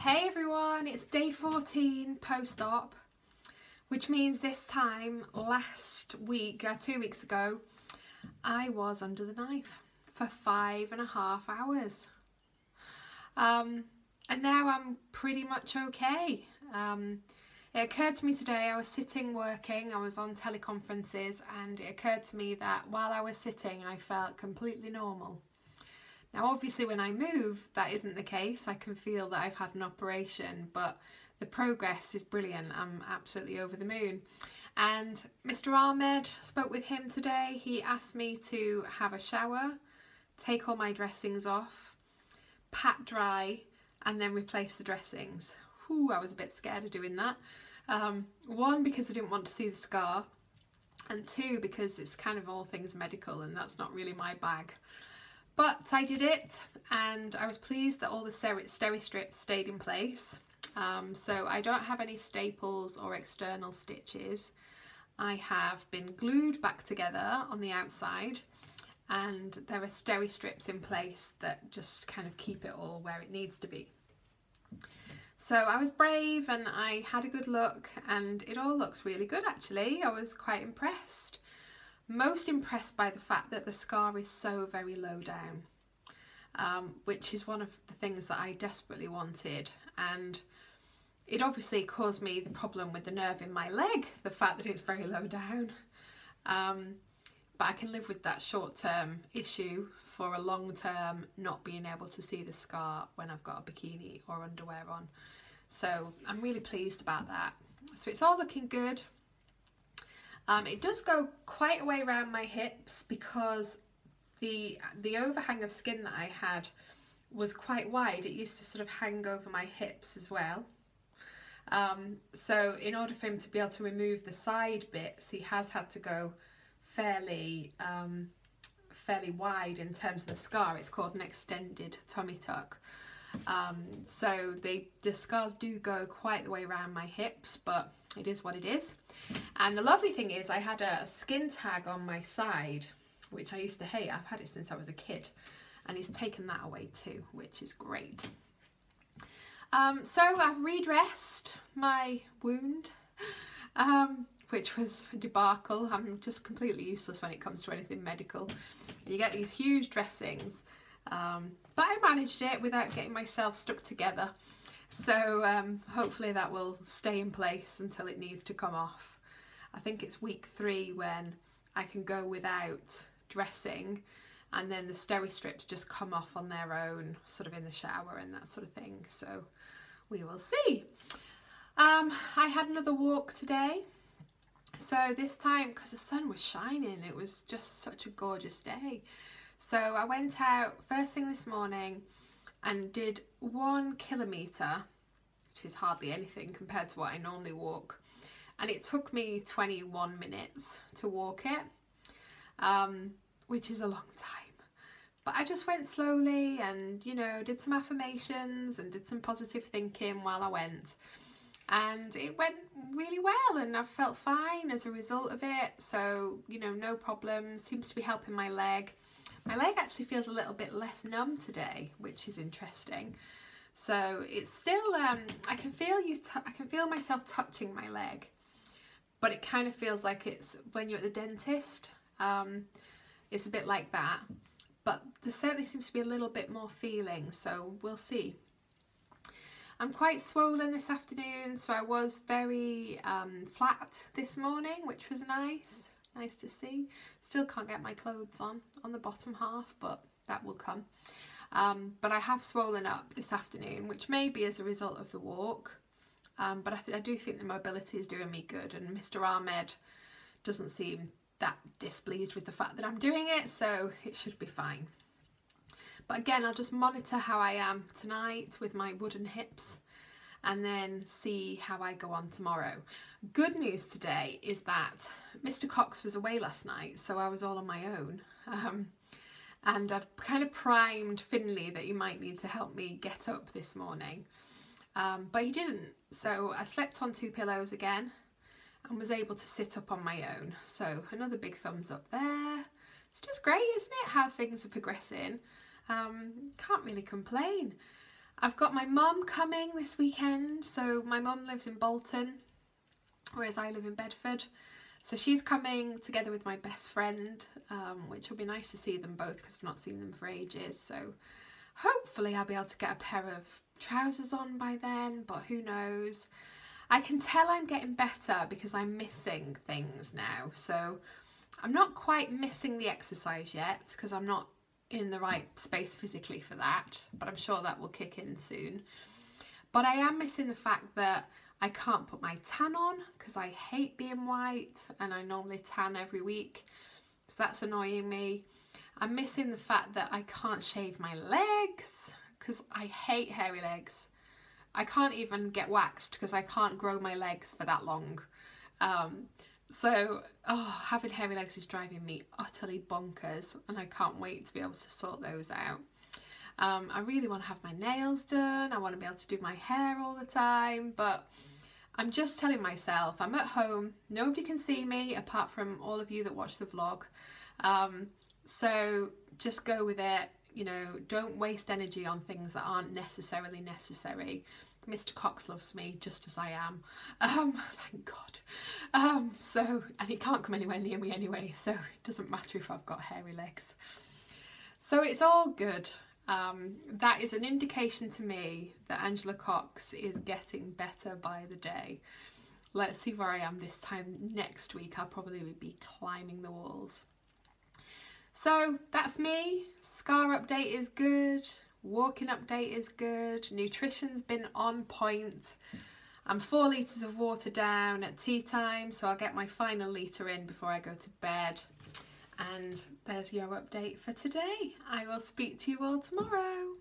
Hey everyone, it's day 14 post-op, which means this time last week, 2 weeks ago, I was under the knife for 5.5 hours. And now I'm pretty much okay. It occurred to me today, I was sitting working, I was on teleconferences, and it occurred to me that while I was sitting I felt completely normal. Now obviously when I move that isn't the case. I can feel that I've had an operation, but the progress is brilliant. I'm absolutely over the moon. And Mr. Ahmed, spoke with him today. He asked me to have a shower, take all my dressings off, pat dry, and then replace the dressings. Whew, I was a bit scared of doing that. One, because I didn't want to see the scar, and two, because it's kind of all things medical and that's not really my bag. But I did it, and I was pleased that all the steri strips stayed in place. So I don't have any staples or external stitches. I have been glued back together on the outside, and there are steri strips in place that just kind of keep it all where it needs to be. So I was brave and I had a good look, and it all looks really good actually. I was quite impressed. Most impressed by the fact that the scar is so very low down, which is one of the things that I desperately wanted, and it obviously caused me the problem with the nerve in my leg, the fact that it's very low down, but I can live with that short-term issue for a long-term not being able to see the scar when I've got a bikini or underwear on. So I'm really pleased about that. So it's all looking good. It does go quite a way around my hips because the overhang of skin that I had was quite wide. It used to sort of hang over my hips as well. So in order for him to be able to remove the side bits, he has had to go fairly wide in terms of the scar. It's called an extended tummy tuck. So the scars do go quite the way around my hips, but it is what it is. And the lovely thing is I had a skin tag on my side, which I used to hate. I've had it since I was a kid, and he's taken that away too, which is great. So I've redressed my wound, which was a debacle. I'm just completely useless when it comes to anything medical. You get these huge dressings, but I managed it without getting myself stuck together. So hopefully that will stay in place until it needs to come off. I think it's week 3 when I can go without dressing, and then the steri strips just come off on their own, sort of in the shower and that sort of thing. So we will see. I had another walk today. So this time, because the sun was shining, it was just such a gorgeous day. So I went out first thing this morning and did 1 kilometre, which is hardly anything compared to what I normally walk. And it took me 21 minutes to walk it, which is a long time. But I just went slowly and, you know, did some affirmations and did some positive thinking while I went. And it went really well, and I felt fine as a result of it. So, you know, no problem. Seems to be helping my leg. My leg actually feels a little bit less numb today, which is interesting. So it's still, I can feel myself touching my leg, but it kind of feels like it's when you're at the dentist. It's a bit like that, but there certainly seems to be a little bit more feeling, so we'll see. I'm quite swollen this afternoon, so I was very flat this morning, which was nice. Nice to see. Still can't get my clothes on the bottom half, but that will come. But I have swollen up this afternoon, which may be as a result of the walk. But I do think the mobility is doing me good, and Mr. Ahmed doesn't seem that displeased with the fact that I'm doing it, so it should be fine. But again, I'll just monitor how I am tonight with my wooden hips, and then see how I go on tomorrow. Good news today is that Mr. Cox was away last night, so I was all on my own. And I'd kind of primed Finley that he might need to help me get up this morning. But he didn't, so I slept on 2 pillows again and was able to sit up on my own. So another big thumbs up there. It's just great, isn't it, how things are progressing? Can't really complain. I've got my mum coming this weekend. So my mum lives in Bolton, whereas I live in Bedford. So she's coming together with my best friend, which will be nice to see them both because I've not seen them for ages. So hopefully I'll be able to get a pair of trousers on by then, but who knows. I can tell I'm getting better because I'm missing things now. So I'm not quite missing the exercise yet because I'm not in the right space physically for that, but I'm sure that will kick in soon. But I am missing the fact that I can't put my tan on because I hate being white and I normally tan every week, so that's annoying me. I'm missing the fact that I can't shave my legs because I hate hairy legs. I can't even get waxed because I can't grow my legs for that long. So having hairy legs is driving me utterly bonkers, and I can't wait to be able to sort those out. I really want to have my nails done. I want to be able to do my hair all the time, but I'm just telling myself I'm at home. Nobody can see me apart from all of you that watch the vlog. So just go with it. You know, don't waste energy on things that aren't necessarily necessary. Mr. Cox loves me just as I am. Thank God. And he can't come anywhere near me anyway, so it doesn't matter if I've got hairy legs. So it's all good. That is an indication to me that Angela Cox is getting better by the day. Let's see where I am this time next week. I'll probably be climbing the walls. So that's me. Scar update is good. Walking update is good. Nutrition's been on point. I'm 4 litres of water down at tea time, so I'll get my final litre in before I go to bed. And there's your update for today. I will speak to you all tomorrow.